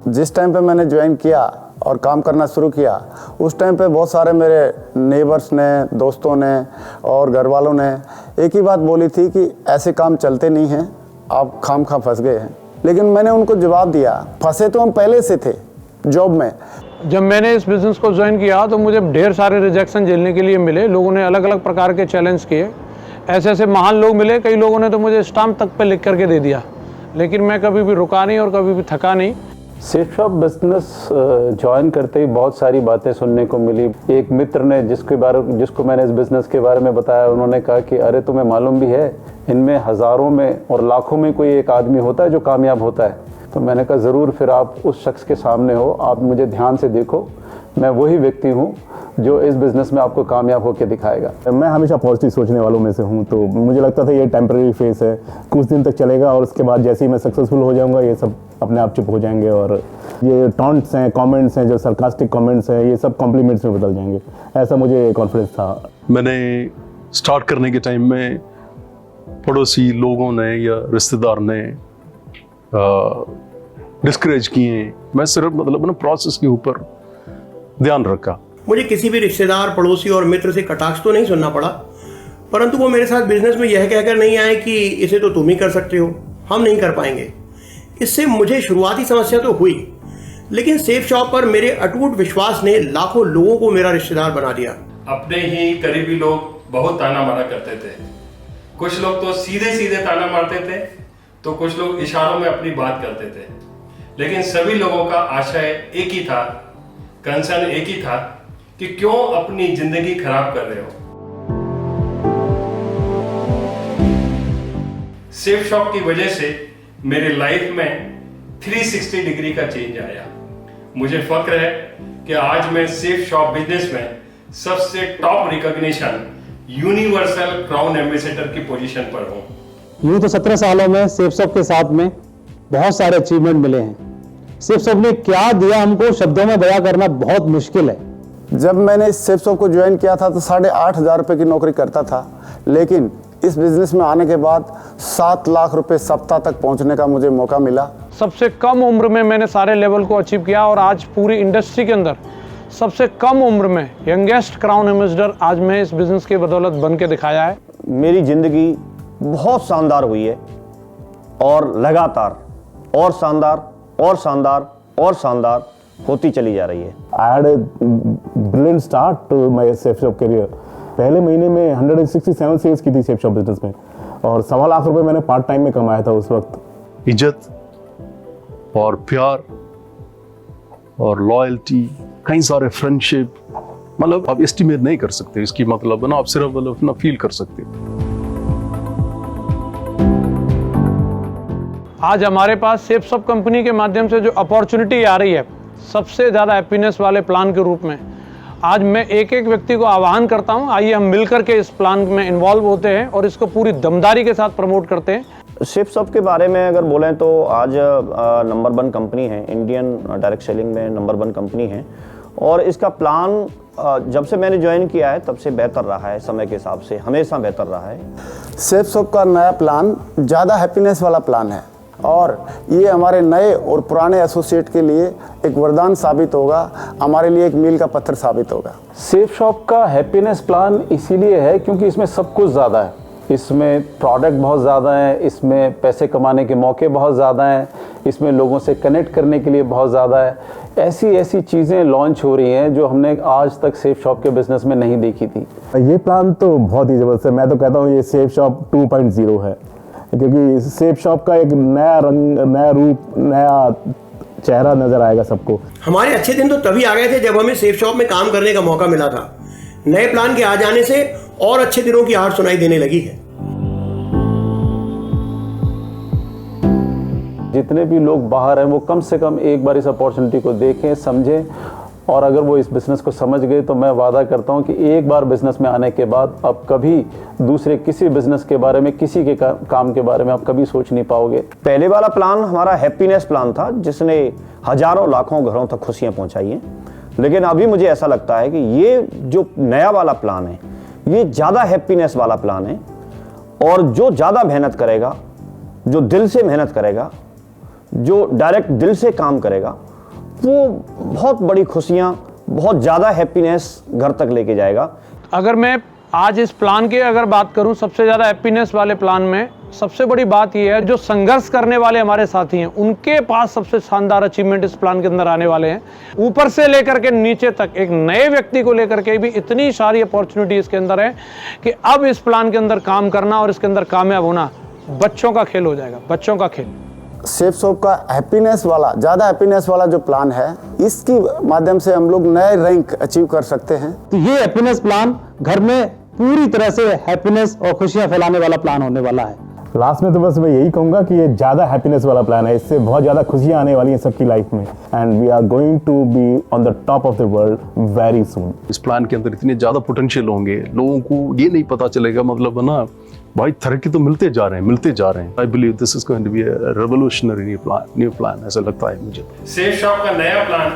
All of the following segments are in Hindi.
जिस टाइम पे मैंने ज्वाइन किया और काम करना शुरू किया, उस टाइम पे बहुत सारे मेरे नेबर्स ने, दोस्तों ने और घर वालों ने एक ही बात बोली थी कि ऐसे काम चलते नहीं हैं, आप खामखा फंस गए हैं। लेकिन मैंने उनको जवाब दिया, फंसे तो हम पहले से थे जॉब में। जब मैंने इस बिज़नेस को ज्वाइन किया तो मुझे ढेर सारे रिजेक्शन झेलने के लिए मिले। लोगों ने अलग अलग प्रकार के चैलेंज किए, ऐसे ऐसे महान लोग मिले, कई लोगों ने तो मुझे स्टाम्प तक पे लिख करके दे दिया, लेकिन मैं कभी भी रुका नहीं और कभी भी थका नहीं। सेफ शॉप बिजनेस ज्वाइन करते ही बहुत सारी बातें सुनने को मिली। एक मित्र ने जिसको मैंने इस बिज़नेस के बारे में बताया, उन्होंने कहा कि अरे तुम्हें मालूम भी है, इनमें हज़ारों में और लाखों में कोई एक आदमी होता है जो कामयाब होता है। तो मैंने कहा ज़रूर, फिर आप उस शख्स के सामने हो, आप मुझे ध्यान से देखो, मैं वही व्यक्ति हूँ जो इस बिज़नेस में आपको कामयाब होकर दिखाएगा। मैं हमेशा पॉजिटिव सोचने वालों में से हूँ, तो मुझे लगता था ये टेम्परेरी फेस है, कुछ दिन तक चलेगा और उसके बाद जैसे ही मैं सक्सेसफुल हो जाऊँगा ये सब अपने आप चुप हो जाएंगे और ये टॉन्ट्स हैं, कमेंट्स हैं, जो सरकास्टिक कमेंट्स हैं, ये सब कॉम्प्लीमेंट्स में बदल जाएंगे, ऐसा मुझे कॉन्फिडेंस था। मैंने स्टार्ट करने के टाइम में पड़ोसी लोगों ने या रिश्तेदार ने डिस्करेज किए। मैं सिर्फ ना प्रोसेस के ऊपर ध्यान रखा। मुझे किसी भी रिश्तेदार, पड़ोसी और मित्र से कटाक्ष तो नहीं सुनना पड़ा, परंतु वो मेरे साथ बिजनेस में यह कहकर नहीं आए कि इसे तो तुम ही कर सकते हो, हम नहीं कर पाएंगे। इससे मुझे शुरुआती समस्या तो हुई, लेकिन सेफ शॉप पर मेरे अटूट विश्वास ने लाखों लोगों को मेरा रिश्तेदार बना दिया। अपने ही करीबी लोग बहुत ताना मारा करते थे। कुछ लोग तो सीधे सीधे ताना मारते थे, तो कुछ लोग इशारों में अपनी बात करते थे, लेकिन सभी लोगों का आशय एक ही था, कंसर्न एक ही था कि क्यों अपनी जिंदगी खराब कर रहे हो। सेफ शॉप की वजह से मेरे लाइफ में 360 डिग्री का चेंज आया। मुझे फक्र है कि आज मैं सेफ शॉप बिजनेस में सबसे top recognition universal crown ambassador की पोजीशन पर हूं। यूं तो 17 सालों में सेफ शॉप के साथ में बहुत सारे अचीवमेंट मिले हैं। सेफ शॉप ने क्या दिया हमको शब्दों में बयां करना बहुत मुश्किल है। जब मैंने इस सेफ शॉप को ज्वाइन किया था तो 8,500 रुपये की नौकरी करता था, लेकिन इस बिज़नेस में आने के बाद 7 लाख रुपए सप्ताह तक पहुंचने का मुझे मौका मिला। सबसे कम उम्र में मैंने सारे लेवल को अचीव किया और आज पूरी इंडस्ट्री के अंदर सबसे कम उम्र में यंगेस्ट क्राउन एम्बेसडर आज मैं इस बिज़नेस की बदौलत बन के दिखाया है। मेरी ज़िंदगी बहुत शानदार हुई है और लगातार और शानदार और शानदार और शानदार होती चली जा रही है। I had a brilliant start to my Safe Shop career. पहले महीने में 167 सेल्स की थी सेफ शॉप बिजनेस में और 1.25 लाख रुपए मैंने पार्ट टाइम में कमाया था उस वक्त। इज्जत और प्यार और लॉयल्टी, कई सारे फ्रेंडशिप, मतलब आप एस्टिमेट नहीं कर सकते इसकी, मतलब ना आप सिर्फ अपना फील कर सकते। आज हमारे पास सेफ शॉप कंपनी के माध्यम से जो अपॉर्चुनिटी आ रही है सबसे ज़्यादा हैप्पीनेस वाले प्लान के रूप में, आज मैं एक एक व्यक्ति को आह्वान करता हूं, आइए हम मिलकर के इस प्लान में इन्वॉल्व होते हैं और इसको पूरी दमदारी के साथ प्रमोट करते हैं। सेफ शॉप के बारे में अगर बोलें तो आज नंबर 1 कंपनी है, इंडियन डायरेक्ट सेलिंग में नंबर 1 कंपनी है और इसका प्लान जब से मैंने ज्वाइन किया है तब से बेहतर रहा है, समय के हिसाब से हमेशा बेहतर रहा है। सेफ शॉप का नया प्लान ज़्यादा हैप्पीनेस वाला प्लान है और ये हमारे नए और पुराने एसोसिएट के लिए एक वरदान साबित होगा, हमारे लिए एक मील का पत्थर साबित होगा। सेफ शॉप का हैप्पीनेस प्लान इसीलिए है क्योंकि इसमें सब कुछ ज़्यादा है। इसमें प्रोडक्ट बहुत ज़्यादा है, इसमें पैसे कमाने के मौके बहुत ज़्यादा हैं, इसमें लोगों से कनेक्ट करने के लिए बहुत ज़्यादा है। ऐसी ऐसी चीज़ें लॉन्च हो रही हैं जो हमने आज तक सेफ शॉप के बिज़नेस में नहीं देखी थी। ये प्लान तो बहुत ही ज़बरदस्त है। मैं तो कहता हूँ ये सेफ शॉप 2.0 है, क्योंकि सेफ शॉप का एक नया रंग, नया रूप, नया चेहरा नजर आएगा सबको। हमारे अच्छे दिन तो तभी आ गए थे जब हमें सेफ शॉप में काम करने का मौका मिला था। नए प्लान के आ जाने से और अच्छे दिनों की आहट सुनाई देने लगी है। जितने भी लोग बाहर हैं वो कम से कम एक बार इस अपॉर्चुनिटी को देखें, समझें और अगर वो इस बिज़नेस को समझ गए तो मैं वादा करता हूं कि एक बार बिज़नेस में आने के बाद अब कभी दूसरे किसी बिज़नेस के बारे में, किसी के काम के बारे में आप कभी सोच नहीं पाओगे। पहले वाला प्लान हमारा हैप्पीनेस प्लान था जिसने हजारों लाखों घरों तक खुशियां पहुंचाई हैं, लेकिन अभी मुझे ऐसा लगता है कि ये जो नया वाला प्लान है ये ज़्यादा हैप्पीनेस वाला प्लान है और जो ज़्यादा मेहनत करेगा, जो दिल से मेहनत करेगा, जो डायरेक्ट दिल से काम करेगा, वो बहुत बड़ी खुशियाँ, बहुत ज़्यादा हैप्पीनेस घर तक लेके जाएगा। अगर मैं आज इस प्लान की अगर बात करूं, सबसे ज़्यादा हैप्पीनेस वाले प्लान में सबसे बड़ी बात यह है, जो संघर्ष करने वाले हमारे साथी हैं उनके पास सबसे शानदार अचीवमेंट इस प्लान के अंदर आने वाले हैं। ऊपर से लेकर के नीचे तक एक नए व्यक्ति को लेकर के भी इतनी सारी अपॉर्चुनिटी इसके अंदर है कि अब इस प्लान के अंदर काम करना और इसके अंदर कामयाब होना बच्चों का खेल हो जाएगा, बच्चों का खेल। सेफ शॉप का हैप्पीनेस वाला, ज़्यादा हैप्पीनेस वाला जो प्लान है, इसकी माध्यम से हम लोग नए रैंक अचीव कर सकते हैं। तो ये हैप्पीनेस प्लान घर में पूरी तरह से हैप्पीनेस और खुशियां फैलाने वाला प्लान होने वाला है। लास्ट में तो बस मैं यही कहूँगा कि ये ज़्यादा हैप्पीनेस वाला प्लान है, इससे बहुत ज़्यादा खुशियाँ आने वाली हैं सबकी लाइफ में, and we are going to be on the top of the world very soon. इस प्लान के अंदर इतने ज़्यादा पोटेंशियल होंगे, लोगों को ये नहीं पता चलेगा, मतलब है ना भाई तरक्की तो मिलते जा रहे हैं। I believe this is going to be a revolutionary new plan, ऐसा लगता है मुझे। सेफ शॉप का नया प्लान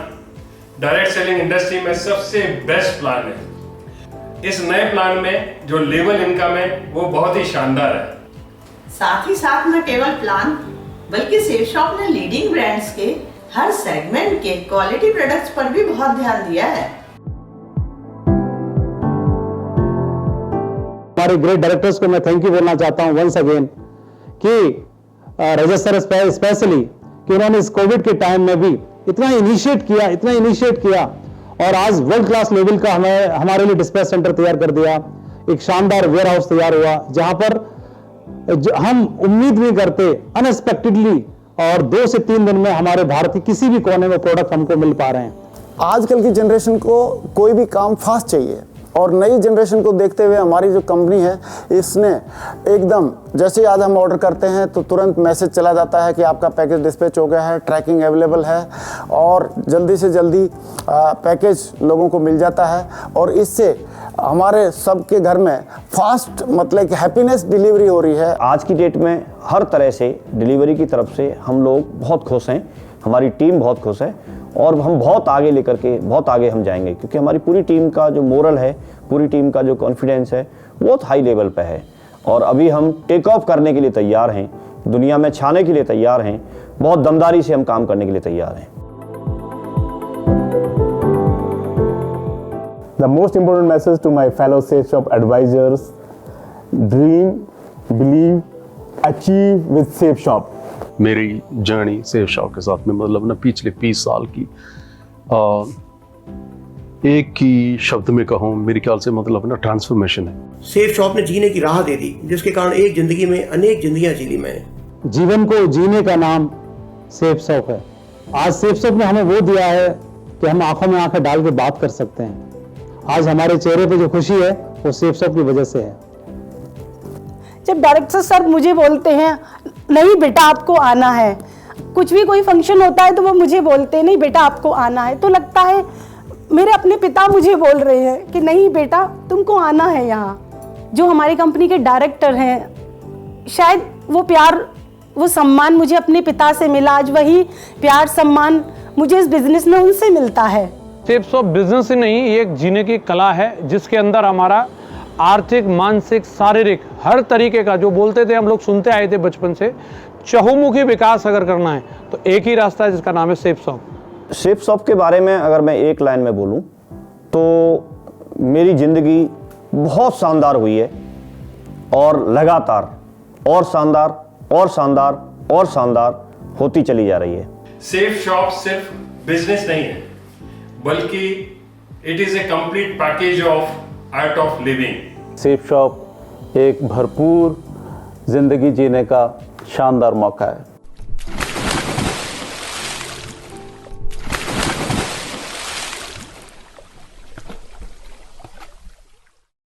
डायरेक्ट सेलिंग इंडस्ट्री में सबसे बेस्ट प्लान है। इस नए प्लान में जो लेवल इनकम है वो बहुत ही शानदार है। साथ ही साथ न केवल प्लान बल्कि सेफ शॉप ने लीडिंग ब्रांड्स के हर सेगमेंट के क्वालिटी प्रोडक्ट्स पर भी बहुत ध्यान दिया है। हमारे ग्रेट डायरेक्टर्स को मैं थैंक यू बोलना चाहता हूं वंस अगेन कि रजत सर स्पेशली कि उन्होंने इस कोविड के टाइम में भी इतना इनिशिएट किया और आज वर्ल्ड क्लास लेवल का हमारे लिए डिस्पैच सेंटर तैयार कर दिया। एक शानदार वेयर हाउस तैयार हुआ जहां पर हम उम्मीद नहीं करते, अनएक्सपेक्टेडली, और 2 से 3 दिन में हमारे भारत के किसी भी कोने में प्रोडक्ट हमको मिल पा रहे हैं। आजकल की जनरेशन को कोई भी काम फास्ट चाहिए, और नई जनरेशन को देखते हुए हमारी जो कंपनी है इसने एकदम, जैसे आज हम ऑर्डर करते हैं तो तुरंत मैसेज चला जाता है कि आपका पैकेज डिस्पैच हो गया है, ट्रैकिंग अवेलेबल है, और जल्दी से जल्दी पैकेज लोगों को मिल जाता है। और इससे हमारे सबके घर में फास्ट, मतलब कि हैप्पीनेस डिलीवरी हो रही है। आज की डेट में हर तरह से डिलीवरी की तरफ से हम लोग बहुत खुश हैं, हमारी टीम बहुत खुश है, और हम बहुत आगे लेकर के बहुत आगे हम जाएंगे, क्योंकि हमारी पूरी टीम का जो मोरल है, पूरी टीम का जो कॉन्फिडेंस है बहुत हाई लेवल पे है। और अभी हम टेक ऑफ करने के लिए तैयार हैं, दुनिया में छाने के लिए तैयार हैं, बहुत दमदारी से हम काम करने के लिए तैयार हैं। The most important message to my fellow Safe Shop advisors: dream, believe, achieve with Safe Shop. मेरी जर्नी सेफ शॉप के साथ में, मतलब ना पिछले 20 साल की, एक ही शब्द में कहूँ, मेरे ख्याल से मतलब ना ट्रांसफॉर्मेशन है। सेफ शॉप ने जीने की राह दे दी, जिसके कारण एक जिंदगी में अनेक जिंदगियां जी ली मैंने। जीवन को जीने का नाम सेफ शॉप है। आज सेफ शॉप ने हमें वो दिया है कि हम आंखों में आंखें डाल के बात कर सकते हैं। आज हमारे चेहरे पे जो खुशी है वो सेफ शॉप की वजह से है। जब डायरेक्टर सर मुझे बोलते हैं नहीं बेटा आपको आना है, कुछ भी कोई फंक्शन होता है तो वो मुझे बोलते हैं नहीं बेटा आपको आना है, तो लगता है मेरे अपने पिता मुझे बोल रहे हैं कि नहीं बेटा तुमको आना है यहाँ। जो हमारी कंपनी के डायरेक्टर हैं, शायद वो प्यार, वो सम्मान मुझे अपने पिता से मिला, आज वही प्यार सम्मान मुझे इस बिजनेस में उनसे मिलता है। सेफ शॉप बिजनेस ही नहीं, ये एक जीने की कला है, जिसके अंदर हमारा आर्थिक, मानसिक, शारीरिक हर तरीके का, जो बोलते थे हम लोग सुनते आए थे बचपन से, चहुमुखी विकास अगर करना है तो एक ही रास्ता है जिसका नाम है सेफ शॉप। सेफ शॉप के बारे में अगर मैं एक लाइन में बोलूं तो मेरी ज़िंदगी बहुत शानदार हुई है, और लगातार और शानदार और शानदार और शानदार होती चली जा रही है। सेफ शॉप सिर्फ बिजनेस नहीं है, बल्कि it is a complete package of art of living. Safe shop एक भरपूर जिंदगी जीने का शानदार मौका है।